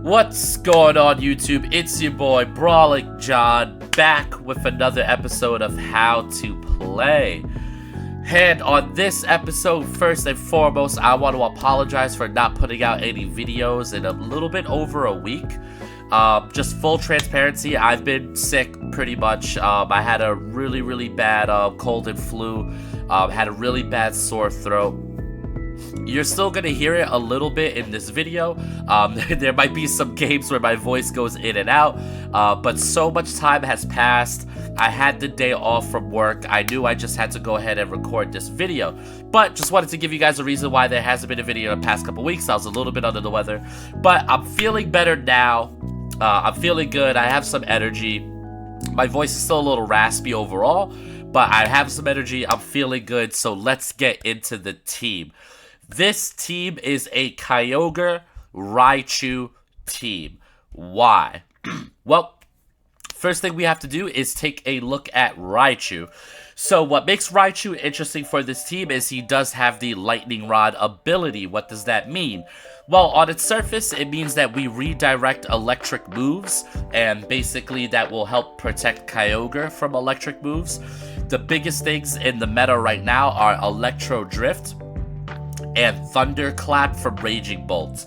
What's going on, YouTube? It's your boy Brawling John, back with another episode of How to Play. And on this episode, first and foremost, I want to apologize for not putting out any videos in a little bit over a week. Just full transparency, I've been sick pretty much. I had a really bad cold and flu, had a really bad sore throat. You're still going to hear it a little bit in this video. There might be some games where my voice goes in and out, but so much time has passed. I had the day off from work. I knew I just had to go ahead and record this video, but just wanted to give you guys a reason why there hasn't been a video in the past couple weeks. I was a little bit under the weather, but I'm feeling better now. I'm feeling good. I have some energy. My voice is still a little raspy overall, but I have some energy. I'm feeling good, so let's get into the team. This team is a Kyogre Raichu team. Why? Well, first thing we have to do is take a look at Raichu. So what makes Raichu interesting for this team is he does have the Lightning Rod ability. What does that mean? Well, on its surface, it means that we redirect electric moves, and basically that will help protect Kyogre from electric moves. The biggest things in the meta right now are Electro Drift and Thunderclap from Raging Bolt.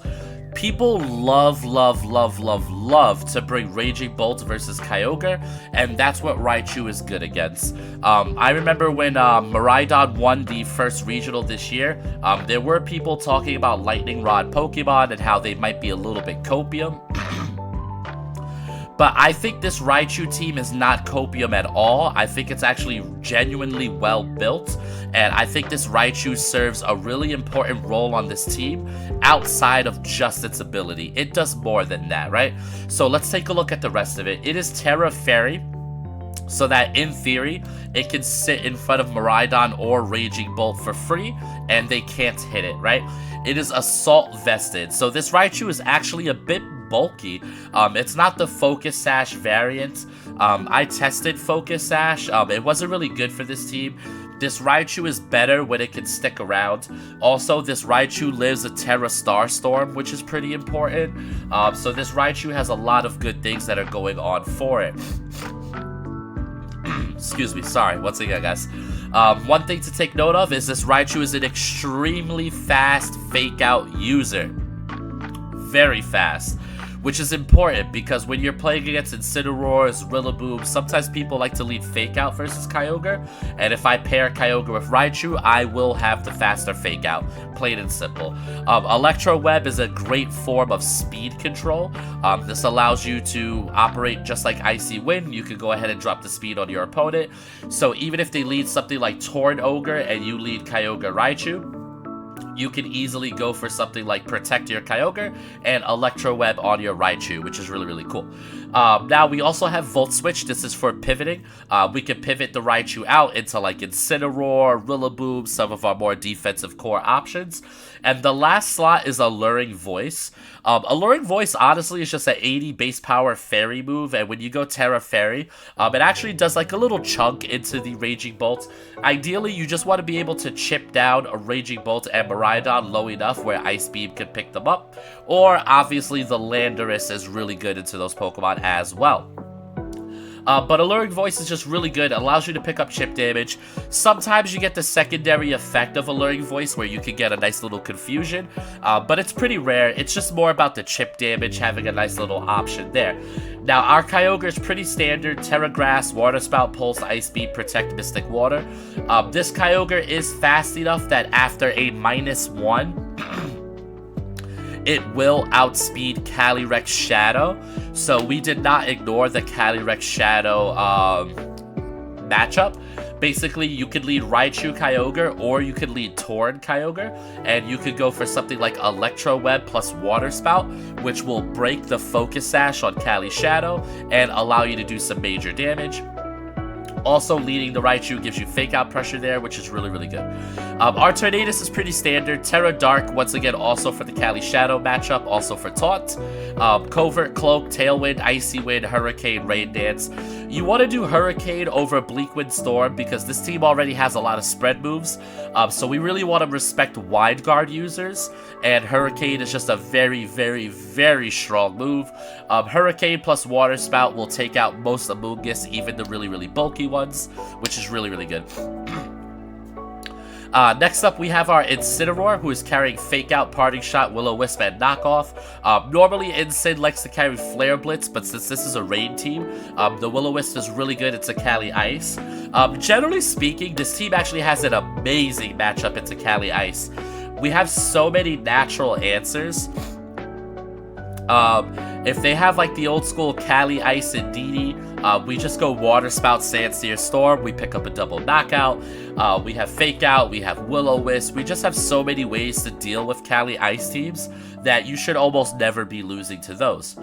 People love to bring Raging Bolt versus Kyogre, and that's what Raichu is good against. I remember when Miraidon won the first regional this year, there were people talking about Lightning Rod Pokemon and how they might be a little bit copium. But I think this Raichu team is not copium at all. I think it's actually genuinely well built. And I think this Raichu serves a really important role on this team outside of just its ability. It does more than that, right? So let's take a look at the rest of it. It is Terra Fairy, so that in theory, it can sit in front of Miraidon or Raging Bolt for free, and they can't hit it, right? It is Assault Vested. So this Raichu is actually a bit bulky. It's not the Focus Sash variant. I tested Focus Sash. It wasn't really good for this team. This Raichu is better when it can stick around. Also, this Raichu lives a Terra Starstorm, which is pretty important. So this Raichu has a lot of good things that are going on for it. Excuse me, sorry, once again, guys. One thing to take note of is this Raichu is an extremely fast fake-out user. Very fast. Which is important because when you're playing against Incineroars, Rillaboom, sometimes people like to lead Fake Out versus Kyogre. And if I pair Kyogre with Raichu, I will have the faster Fake Out. Plain and simple. Electro Web is a great form of speed control. This allows you to operate just like Icy Wind. You can go ahead and drop the speed on your opponent. So even if they lead something like Torn Ogre and you lead Kyogre Raichu, you can easily go for something like Protect your Kyogre and Electro Web on your Raichu, which is really cool. Now, we also have Volt Switch. This is for pivoting. We can pivot the Raichu out into like Incineroar, Rillaboom, some of our more defensive core options. And the last slot is Alluring Voice. Alluring Voice, honestly, is just an 80 base power fairy move, and when you go Terra Fairy, it actually does like a little chunk into the Raging Bolt. Ideally, you just want to be able to chip down a Raging Bolt and Miraidon low enough where Ice Beam can pick them up, or obviously the Landorus is really good into those Pokemon as well. But Alluring Voice is just really good. It allows you to pick up chip damage. Sometimes you get the secondary effect of Alluring Voice where you can get a nice little confusion, but it's pretty rare. It's just more about the chip damage, having a nice little option there. Now, our Kyogre is pretty standard. Terra Grass, Water Spout, Pulse, Ice Beam, Protect, Mystic Water. This Kyogre is fast enough that after a -1, it will outspeed Calyrex Shadow, so we did not ignore the Calyrex Shadow matchup. Basically, you could lead Raichu Kyogre, or you could lead Torn Kyogre, and you could go for something like Electro Web plus Water Spout, which will break the Focus Sash on Cali Shadow and allow you to do some major damage. Also, leading the Raichu gives you fake out pressure there, which is really good. Our Tornadus is pretty standard. Terra Dark, once again, also for the Cali Shadow matchup, also for Taunt. Covert, Cloak, Tailwind, Icy Wind, Hurricane, Rain Dance. You want to do Hurricane over Bleak Wind Storm because this team already has a lot of spread moves. So we really want to respect Wide Guard users, and Hurricane is just a very, very, very strong move. Hurricane plus Water Spout will take out most Amoonguss, even the really, really bulky ones, which is really, really good. Next up, we have our Incineroar, who is carrying Fake Out, Parting Shot, Will-O-Wisp, and Knockoff. Normally, Incin likes to carry Flare Blitz, but since this is a rain team, the Will-O-Wisp is really good into Calyrex-Ice. Generally speaking, this team actually has an amazing matchup into Calyrex-Ice. We have so many natural answers. If they have like the old school Calyrex-Ice and DD, we just go Water Spout, Sandsear, Storm. We pick up a double knockout. We have Fake Out. We have Will-O-Wisp. We just have so many ways to deal with Calyrex-Ice teams that you should almost never be losing to those.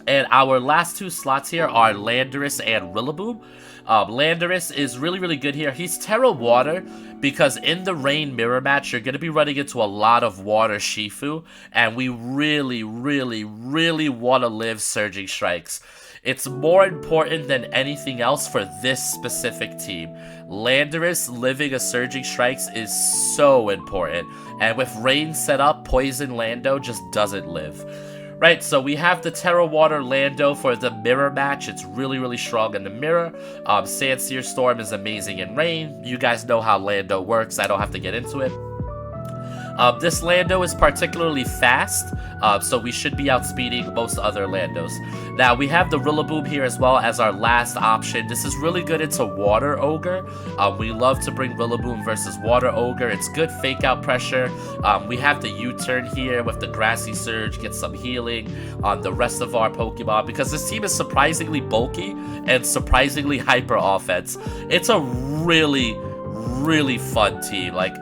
And our last two slots here are Landorus and Rillaboom. Landorus is really, really good here. He's Terra Water because in the Rain Mirror match, you're going to be running into a lot of Water Shifu, and we really, really, really want to live Surging Strikes. It's more important than anything else for this specific team. Landorus living a Surging Strikes is so important, and with Rain set up, Poison Lando just doesn't live. Right, so we have the Terra Water Lando for the Mirror match. It's really, really strong in the Mirror. Sandsear Storm is amazing in Rain. You guys know how Lando works. I don't have to get into it. This Lando is particularly fast, so we should be outspeeding most other Landos. Now, we have the Rillaboom here as well as our last option. This is really good into Water Ogre. We love to bring Rillaboom versus Water Ogre. It's good fake out pressure. We have the U-turn here with the Grassy Surge, get some healing on the rest of our Pokemon because this team is surprisingly bulky and surprisingly hyper offense. It's a really, really fun team. Like,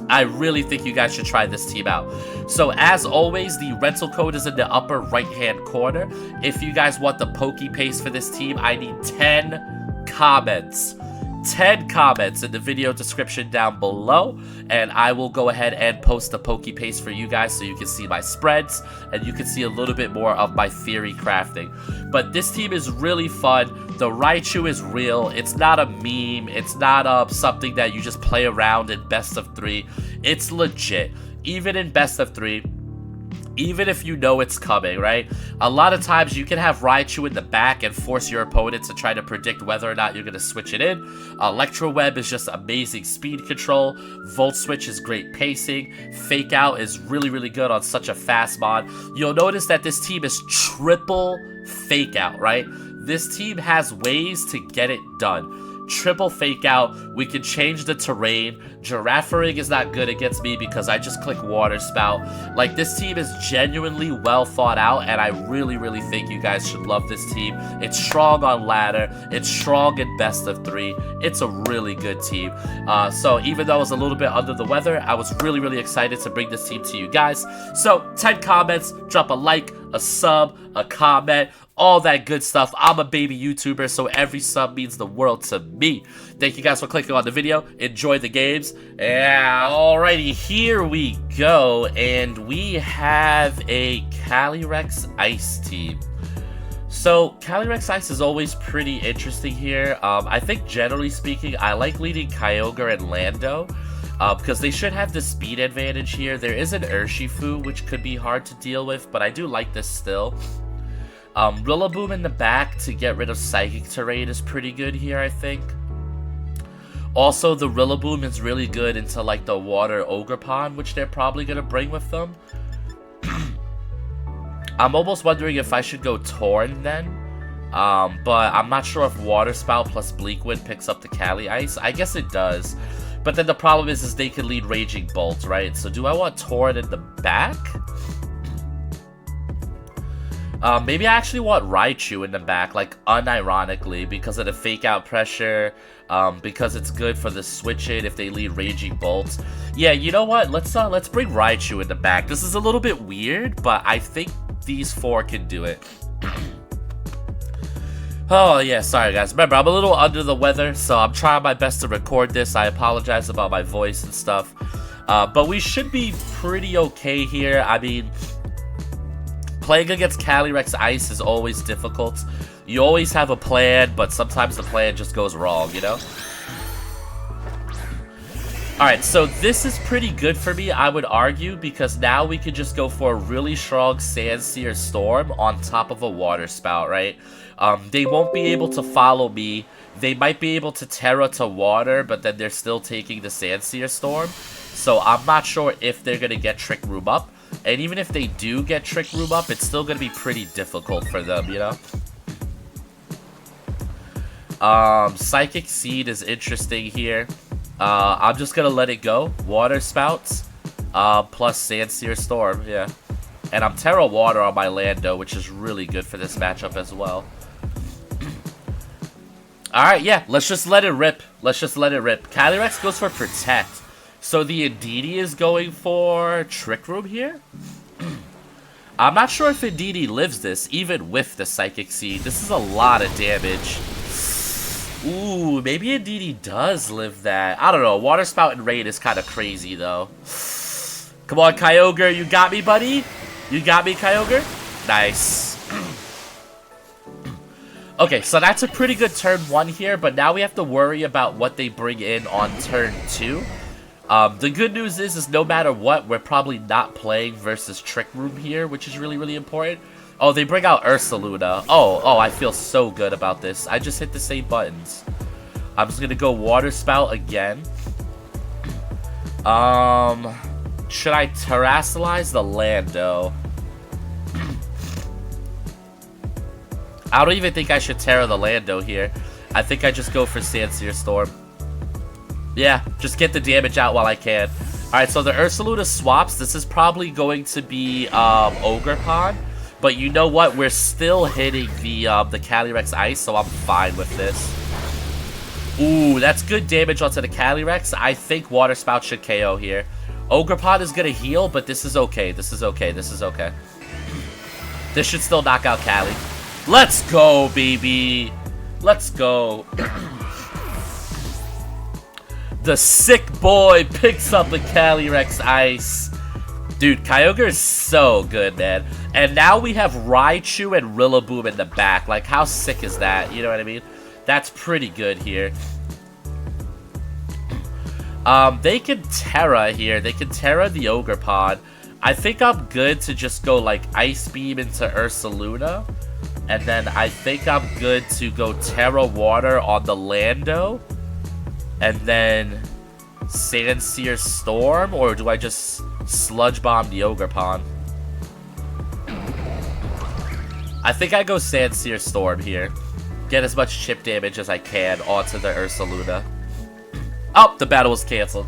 I really think you guys should try this team out. So as always, the rental code is in the upper right hand corner. If you guys want the Poke Paste for this team, I need 10 comments. 10 comments in the video description down below, and I will go ahead and post the Poke Paste for you guys so you can see my spreads and you can see a little bit more of my theory crafting. But this team is really fun. The Raichu is real. It's not a meme. It's not something that you just play around in best of 3. It's legit. Even in best of 3, even if you know it's coming, right? A lot of times you can have Raichu in the back and force your opponent to try to predict whether or not you're going to switch it in. Electro Web is just amazing speed control. Volt Switch is great pacing. Fake Out is really, really good on such a fast mod. You'll notice that this team is triple Fake Out, right? This team has ways to get it done. Triple Fake Out, we can change the terrain. Giraffering is not good against me because I just click Water Spout. Like, this team is genuinely well thought out, and I really, really think you guys should love this team. It's strong on ladder. It's strong in best of 3. It's a really good team. So even though I was a little bit under the weather, I was really, really excited to bring this team to you guys. So 10 comments, drop a like, a sub, a comment, all that good stuff. I'm a baby YouTuber, so every sub means the world to me. Thank you guys for clicking on the video. Enjoy the games. Yeah, alrighty, here we go. And we have a Calyrex-Ice team. So, Calyrex-Ice is always pretty interesting here. I think, generally speaking, I like leading Kyogre and Lando. Because they should have the speed advantage here. There is an Urshifu, which could be hard to deal with, but I do like this still. Rillaboom in the back to get rid of Psychic Terrain is pretty good here, I think. Also, the Rillaboom is really good into, like, the Water Ogre Pond, which they're probably going to bring with them. I'm almost wondering if I should go Torn then. But I'm not sure if Water Spout plus Bleak Wind picks up the Calyrex-Ice. I guess it does. But then the problem is they can lead Raging Bolt, right? So do I want Torn in the back? Maybe I actually want Raichu in the back, like, unironically, because of the fake out pressure, because it's good for the switch in if they lead Raging Bolts. Yeah, you know what? Let's bring Raichu in the back. This is a little bit weird, but I think these 4 can do it. Oh, yeah, sorry, guys. Remember, I'm a little under the weather, so I'm trying my best to record this. I apologize about my voice and stuff. But we should be pretty okay here. I mean, playing against Calyrex-Ice is always difficult. You always have a plan, but sometimes the plan just goes wrong, you know? Alright, so this is pretty good for me, I would argue, because now we could just go for a really strong Sandsear Storm on top of a Water Spout, right? They won't be able to follow me. They might be able to Terra to Water, but then they're still taking the Sandsear Storm. So I'm not sure if they're going to get Trick Room up. And even if they do get Trick Room up, it's still going to be pretty difficult for them, you know? Psychic Seed is interesting here. I'm just gonna let it go. Water Spouts, plus Sandsear Storm, yeah. And I'm Terra Water on my Lando, which is really good for this matchup as well. Alright, yeah, let's just let it rip. Let's just let it rip. Calyrex goes for Protect. So the Indeedee is going for Trick Room here? I'm not sure if Indeedee lives this, even with the Psychic Seed. This is a lot of damage. Ooh, maybe Indeedee does live that. I don't know. Water Spout and Raid is kind of crazy, though. Come on, Kyogre. You got me, buddy? You got me, Kyogre? Nice. Okay, so that's a pretty good turn 1 here, but now we have to worry about what they bring in on turn 2. The good news is no matter what, we're probably not playing versus Trick Room here, which is really, really important. Oh, they bring out Ursaluna. Oh, I feel so good about this. I just hit the same buttons. I'm just gonna go Water Spout again. Should I Terrasilize the Lando? I don't even think I should Terra the Lando here. I think I just go for Sandsear Storm. Yeah, just get the damage out while I can. Alright, so the Ursaluna swaps. This is probably going to be Ogerpon. But you know what? We're still hitting the Calyrex-Ice, so I'm fine with this. Ooh, that's good damage onto the Calyrex. I think Water Spout should KO here. Ogerpon is going to heal, but this is okay. This is okay. This is okay. This should still knock out Cali. Let's go, baby. Let's go. The sick boy picks up the Calyrex-Ice. Dude, Kyogre is so good, man. And now we have Raichu and Rillaboom in the back. Like, how sick is that? You know what I mean? That's pretty good here. They can Terra here. They can Terra the Ogerpon. I think I'm good to just go, like, Ice Beam into Ursaluna. And then I think I'm good to go Terra Water on the Lando. And then Sandsear Storm? Or do I just Sludge Bomb the Ogerpon? I think I go Sandsear Storm here. Get as much chip damage as I can onto the Ursaluna. Oh, the battle was canceled.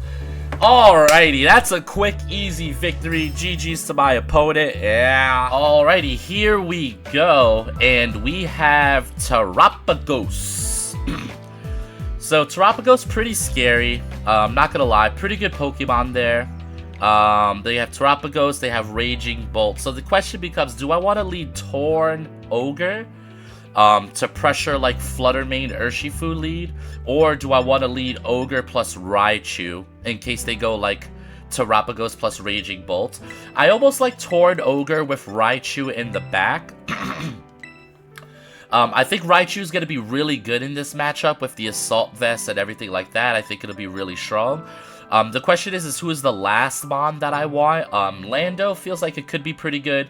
Alrighty, that's a quick, easy victory. GG's to my opponent. Yeah. Alrighty, here we go. And we have Terapagos. So, Terapagos, pretty scary. Not gonna lie, pretty good Pokemon there. They have Terapagos, they have Raging Bolt. So the question becomes, do I want to lead Torn Ogre to pressure like Fluttermane Urshifu lead? Or do I want to lead Ogre plus Raichu in case they go like Terapagos plus Raging Bolt? I almost like Torn Ogre with Raichu in the back. I think Raichu is going to be really good in this matchup with the Assault Vest and everything like that. I think it'll be really strong. The question is who is the last Mon that I want? Lando feels like it could be pretty good.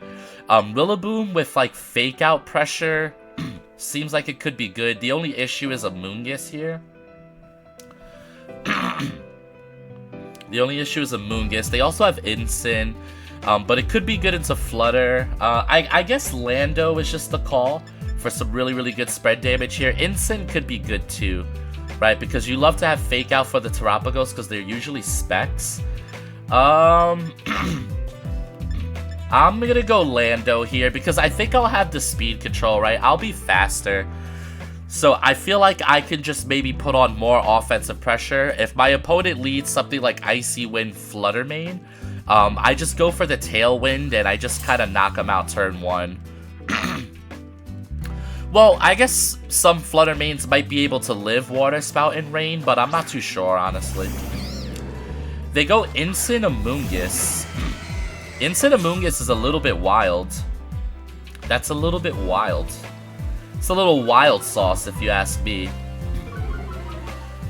Rillaboom with like Fake Out pressure seems like it could be good. The only issue is Amoonguss here. The only issue is Amoonguss. They also have Incin, but it could be good into Flutter. I guess Lando is just the call for some really, really good spread damage here. Incin could be good too, right? Because you love to have Fake Out for the Terapagos because they're usually specs. I'm gonna go Lando here because I think I'll have the speed control, right? I'll be faster. So I feel like I can just maybe put on more offensive pressure. If my opponent leads something like Icy Wind Fluttermane, I just go for the Tailwind and I just kind of knock them out turn 1. Well, I guess some Fluttermanes might be able to live Water Spout and Rain, but I'm not too sure, honestly. They go Incin Amoonguss. Incin Amoonguss is a little bit wild. That's a little bit wild. It's a little wild sauce, if you ask me.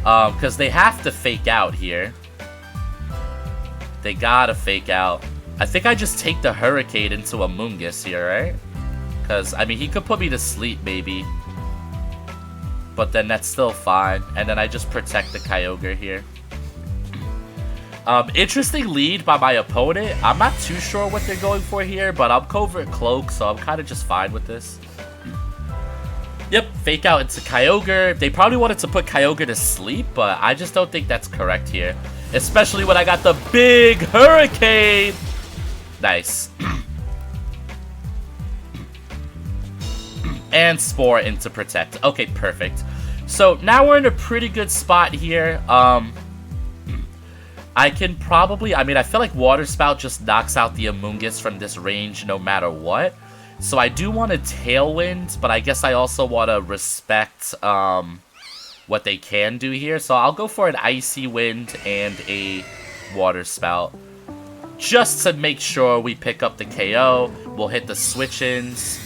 Because they have to fake out here. They gotta fake out. I think I just take the Hurricane into Amoonguss here, right? Because, I mean, he could put me to sleep, maybe. But then that's still fine. And then I just protect the Kyogre here. Interesting lead by my opponent. I'm not too sure what they're going for here, but I'm Covert Cloak, so I'm kind of just fine with this. Yep, fake out into Kyogre. They probably wanted to put Kyogre to sleep, but I just don't think that's correct here. Especially when I got the big Hurricane! Nice. And Spore into Protect. Okay, perfect. So now we're in a pretty good spot here. I can probably... I mean, I feel like Water Spout just knocks out the Amoonguss from this range no matter what. So I do want a Tailwind, but I guess I also want to respect what they can do here. So I'll go for an Icy Wind and a Water Spout. Just to make sure we pick up the KO. We'll hit the switch-ins.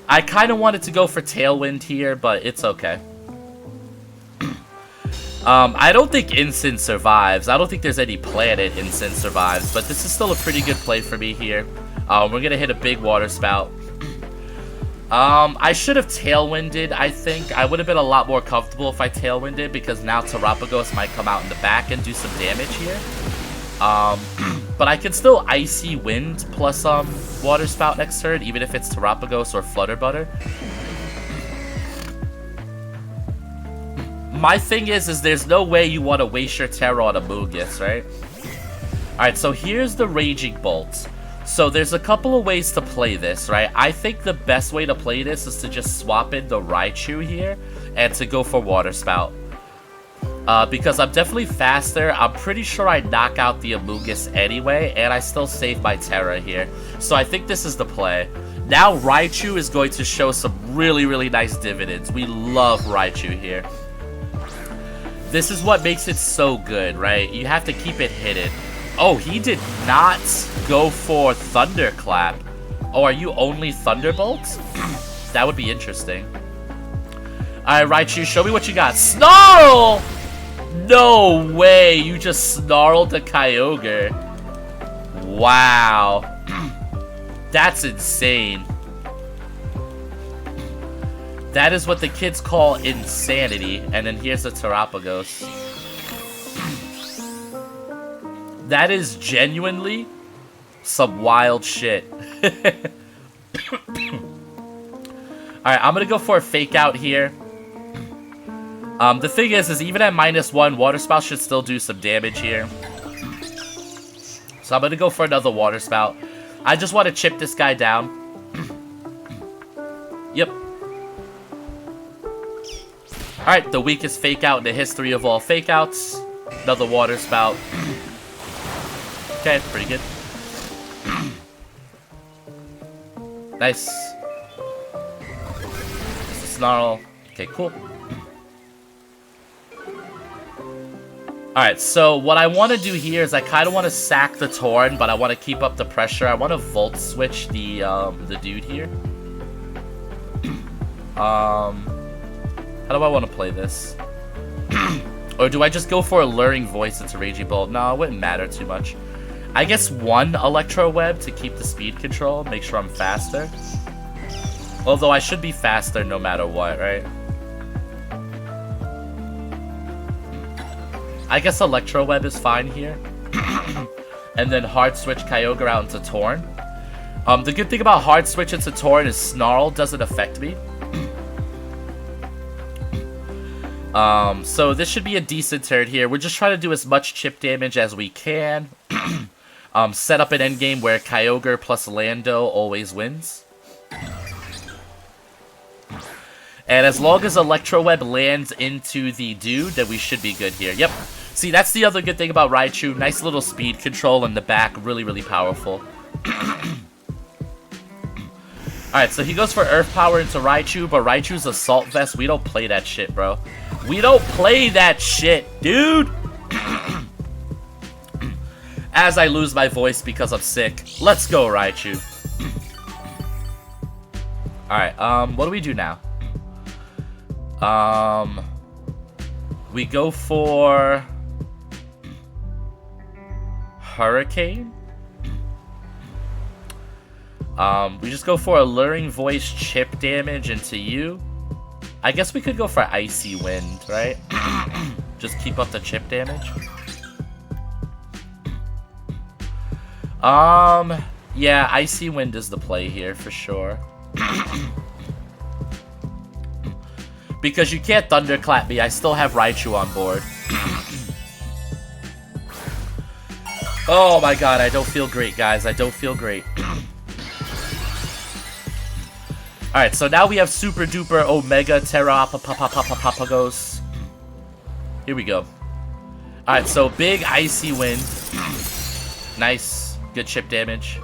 I kind of wanted to go for Tailwind here, but it's okay. I don't think Instant survives. I don't think there's any planet Instant survives, but this is still a pretty good play for me here. We're going to hit a big Water Spout. I should have Tailwinded, I think. I would have been a lot more comfortable if I Tailwinded, because now Terapagos might come out in the back and do some damage here. But I can still Icy Wind plus Water Spout next turn, even if it's Terapagos or Flutter Butter. My thing is there's no way you want to waste your Terra on a Amoonguss, right? Alright, so here's the Raging Bolt. So there's a couple of ways to play this, right? I think the best way to play this is to just swap in the Raichu here and to go for Water Spout. Because I'm definitely faster. I'm pretty sure I knock out the Amoonguss anyway, and I still save my Terra here. So I think this is the play. Now Raichu is going to show some really, really nice dividends. We love Raichu here. This is what makes it so good, right? You have to keep it hidden. Oh, he did not go for Thunderclap. Oh, are you only Thunderbolt? That would be interesting. Alright, Raichu, show me what you got. Snarl! No way, you just snarled the Kyogre. Wow. That's insane. That is what the kids call insanity. And then here's the Terapagos. That is genuinely some wild shit. Alright, I'm gonna go for a fake out here. The thing is even at -1, Water Spout should still do some damage here. So I'm gonna go for another Water Spout. I just want to chip this guy down. Yep. Alright, the weakest fake out in the history of all fake outs. Another Water Spout. Okay, pretty good. Nice. Just a Snarl. Okay, cool. Alright, so what I want to do here is I kind of want to sack the Torn, but I want to keep up the pressure. I want to Volt Switch the dude here. How do I want to play this? Or do I just go for Alluring Voice into Raging Bolt? No, it wouldn't matter too much. I guess one Electro Web to keep the speed control, make sure I'm faster. Although I should be faster no matter what, right? I guess Electro Web is fine here. And then Hard Switch Kyogre out into Torn. The good thing about Hard Switch into Torn is Snarl doesn't affect me. So this should be a decent turn here. We're just trying to do as much chip damage as we can. Set up an endgame where Kyogre plus Lando always wins. And as long as Electro Web lands into the dude, then we should be good here. Yep. See, that's the other good thing about Raichu. Nice little speed control in the back. Really, really powerful. Alright, so he goes for Earth Power into Raichu, but Raichu's Assault Vest. We don't play that shit, bro. We don't play that shit, dude! As I lose my voice because I'm sick. Let's go, Raichu. Alright, what do we do now? We go for Hurricane. We just go for Alluring Voice, chip damage into you. I guess we could go for Icy Wind, right? Just keep up the chip damage. Yeah, Icy Wind is the play here for sure. Because you can't Thunderclap me, I still have Raichu on board. Oh my god, I don't feel great, guys. I don't feel great. Alright, so now we have Super Duper Omega Terapagos. Here we go. Alright, so big Icy Wind. Nice. Good chip damage.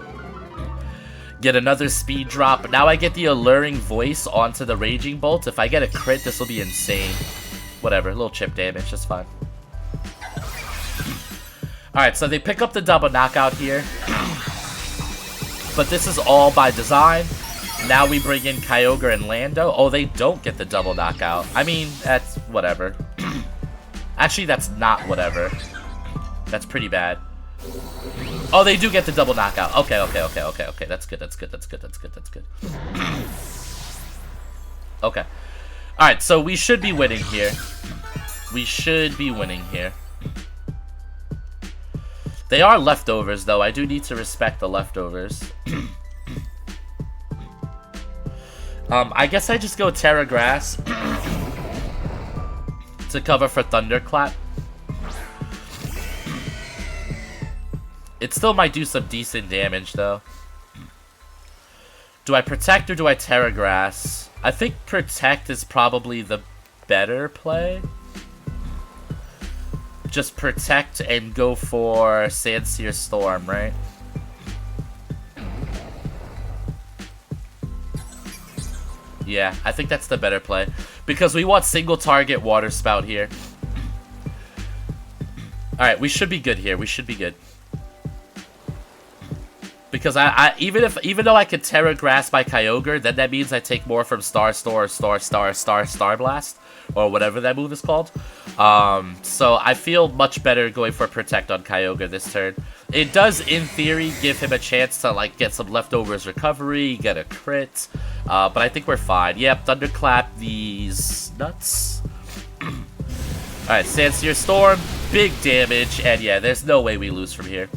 Get another speed drop. Now I get the Alluring Voice onto the Raging Bolt. If I get a crit, this will be insane. Whatever, a little chip damage, that's fine. Alright, so they pick up the double knockout here. But this is all by design. Now we bring in Kyogre and Lando. Oh, they don't get the double knockout. I mean, that's whatever. Actually, that's not whatever. That's pretty bad. Oh, they do get the double knockout. Okay. That's good. Okay. Alright, so we should be winning here. They are leftovers, though. I do need to respect the leftovers. I guess I just go Terra Grass to cover for Thunderclap. It still might do some decent damage, though. Do I Protect or do I Terra Grass? I think Protect is probably the better play. Just Protect and go for Sandsear Storm, right? Yeah, I think that's the better play. Because we want single target Water Spout here. Alright, we should be good here. We should be good. Because even though I could Terra Grass by Kyogre, then that means I take more from Star Blast, or whatever that move is called. So I feel much better going for Protect on Kyogre this turn. It does, in theory, give him a chance to like get some leftovers recovery, get a crit, but I think we're fine. Yep, Thunderclap these nuts. Alright, Sandsear Storm, big damage, and yeah, there's no way we lose from here.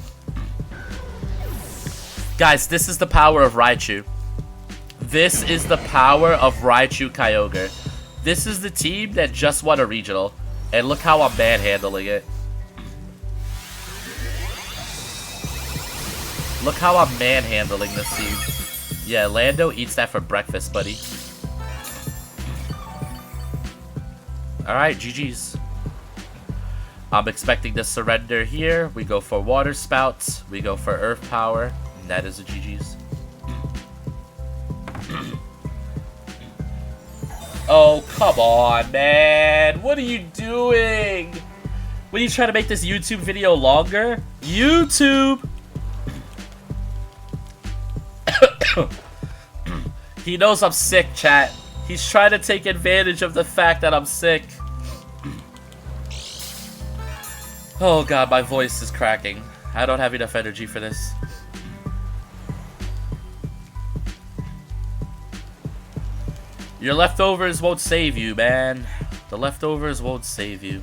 Guys, this is the power of Raichu. This is the power of Raichu Kyogre. This is the team that just won a regional. And look how I'm manhandling it. Look how I'm manhandling this team. Yeah, Lando eats that for breakfast, buddy. Alright, GG's. I'm expecting to surrender here. We go for Water Spouts. We go for Earth Power. And that is a GG's. Oh, come on, man. What are you doing? What are you trying to make this YouTube video longer? YouTube! He knows I'm sick, chat. He's trying to take advantage of the fact that I'm sick. Oh god, my voice is cracking. I don't have enough energy for this. Your leftovers won't save you, man. The leftovers won't save you.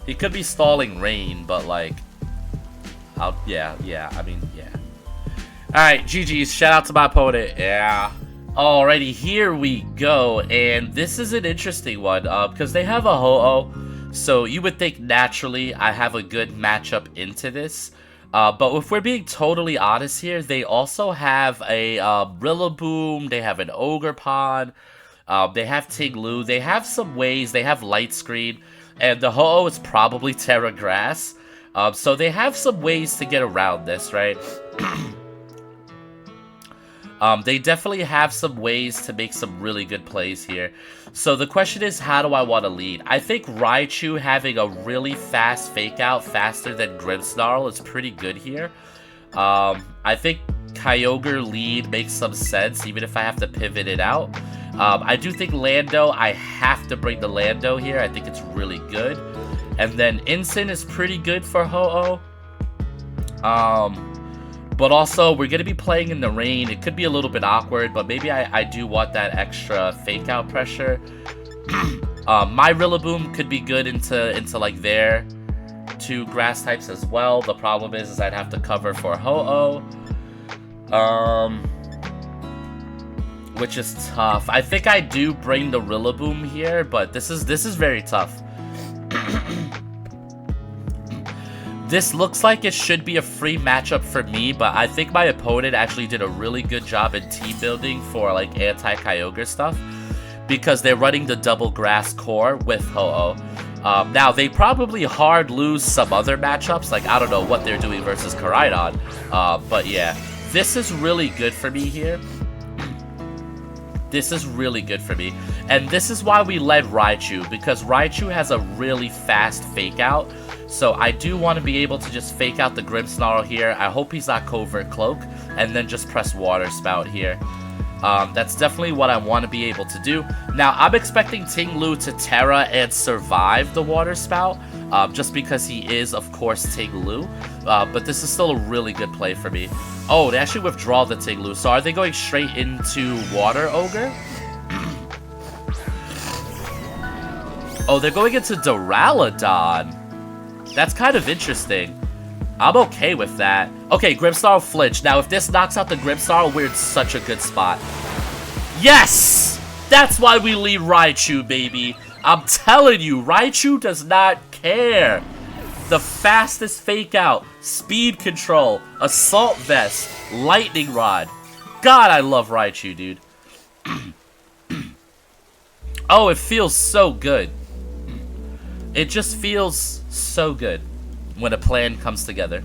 He could be stalling rain, but like... yeah, I mean, yeah. Alright, GG's. Shout out to my opponent. Yeah. Alrighty, here we go. And this is an interesting one, because they have a Ho-Oh. So you would think naturally I have a good matchup into this. But if we're being totally honest here, they also have a Rillaboom, they have an Ogerpon, they have Tinglu, they have some ways, they have Light Screen, and the Ho-Oh is probably Terra Grass. So they have some ways to get around this, right? They definitely have some ways to make some really good plays here. So the question is, how do I want to lead? I think Raichu having a really fast fake out, faster than Grimmsnarl, is pretty good here. I think Kyogre lead makes some sense, even if I have to pivot it out. I do think Lando, I have to bring the Lando here. I think it's really good. And then Ensign is pretty good for Ho-Oh. But also, we're going to be playing in the rain. It could be a little bit awkward, but maybe I do want that extra fake-out pressure. My Rillaboom could be good into like their 2 grass types as well. The problem is I'd have to cover for Ho-Oh. Which is tough. I think I do bring the Rillaboom here, but this is very tough. This looks like it should be a free matchup for me, but I think my opponent actually did a really good job in team building for like anti-Kyogre stuff, because they're running the double grass core with Ho-Oh. Now, they probably hard lose some other matchups, like I don't know what they're doing versus Koraidon, but yeah, this is really good for me here. This is really good for me, and this is why we led Raichu, because Raichu has a really fast fake out. So I do want to be able to just fake out the Grimmsnarl here. I hope he's not Covert Cloak, and then just press Water Spout here. That's definitely what I want to be able to do. Now, I'm expecting Ting Lu to Terra and survive the Water Spout, just because he is, of course, Ting Lu. But this is still a really good play for me. Oh, they actually withdraw the Ting Lu. So are they going straight into Water Ogre? Oh, they're going into Duraludon. That's kind of interesting. I'm okay with that. Okay, Grimmsnarl flinch. Now, if this knocks out the Grimmsnarl, we're in such a good spot. Yes! That's why we lead Raichu, baby. I'm telling you, Raichu does not care. The fastest fake out, speed control, assault vest, lightning rod. God, I love Raichu, dude. Oh, it feels so good. It just feels so good when a plan comes together.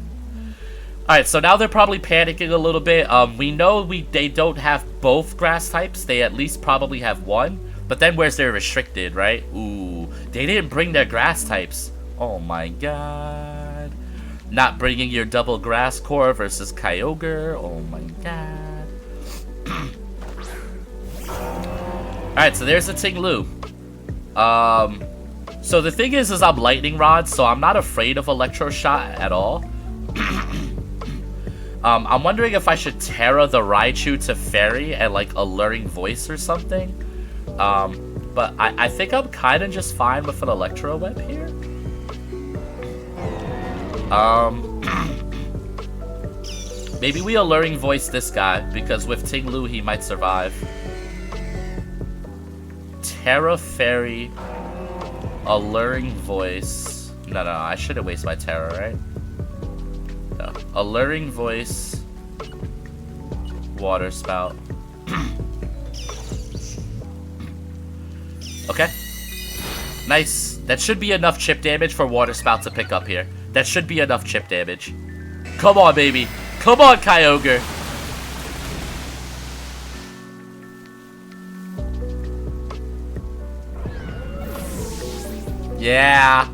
Alright, so now they're probably panicking a little bit. We know they don't have both grass types. They at least probably have one. But then where's their restricted, right? Ooh, they didn't bring their grass types. Oh my god. Not bringing your double grass core versus Kyogre. Oh my god. Alright, so there's the Ting Lu. So the thing is I'm Lightning Rod, so I'm not afraid of Electro Shot at all. I'm wondering if I should Terra the Raichu to Fairy and like Alluring Voice or something. But I think I'm kind of just fine with an Electro Web here. Maybe we Alluring Voice this guy, because with Ting Lu he might survive. Terra Fairy, Alluring Voice. No, I shouldn't waste my Terra, right? No. Alluring Voice, Water Spout. Okay. Nice. That should be enough chip damage for Water Spout to pick up here. That should be enough chip damage. Come on, baby. Come on, Kyogre. Yeah.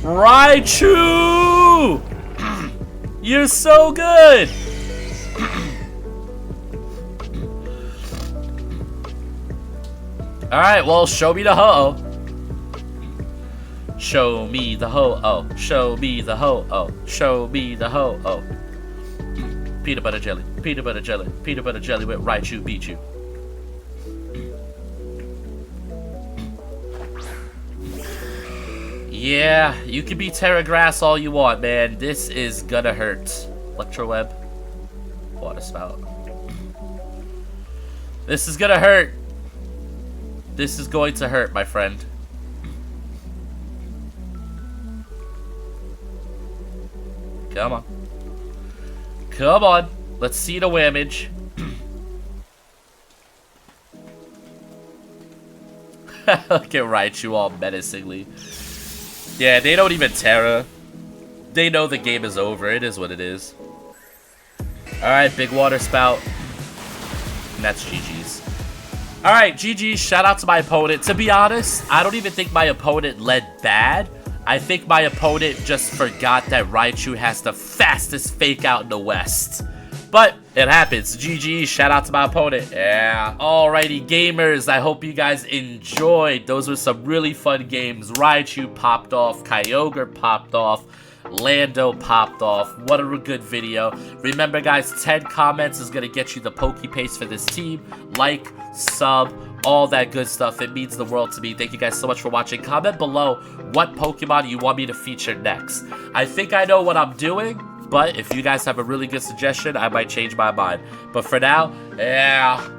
Raichu! You're so good! Alright, well, show me the ho-oh. Show me the ho-oh. Show me the ho-oh. Show me the ho-oh. Peanut butter jelly. Peanut butter jelly. Peanut butter jelly with Raichu beat you. Yeah, you can be Terra Grass all you want, man. This is gonna hurt. Electro Web. Water Spout. This is gonna hurt. This is going to hurt, my friend. Come on. Come on. Let's see the damage. Look at Raichu all menacingly. Yeah, they don't even Terra. They know the game is over. It is what it is. Alright, big Water Spout. And that's GG's. Alright, GG's. Shout out to my opponent. To be honest, I don't even think my opponent led bad. I think my opponent just forgot that Raichu has the fastest fake out in the West. But it happens. GG. Shout out to my opponent. Yeah. Alrighty, gamers. I hope you guys enjoyed. Those were some really fun games. Raichu popped off. Kyogre popped off. Lando popped off. What a good video. Remember, guys, 10 comments is going to get you the Pokepaste for this team. Like, sub, all that good stuff. It means the world to me. Thank you guys so much for watching. Comment below what Pokemon you want me to feature next. I think I know what I'm doing, but if you guys have a really good suggestion, I might change my mind. But for now, yeah.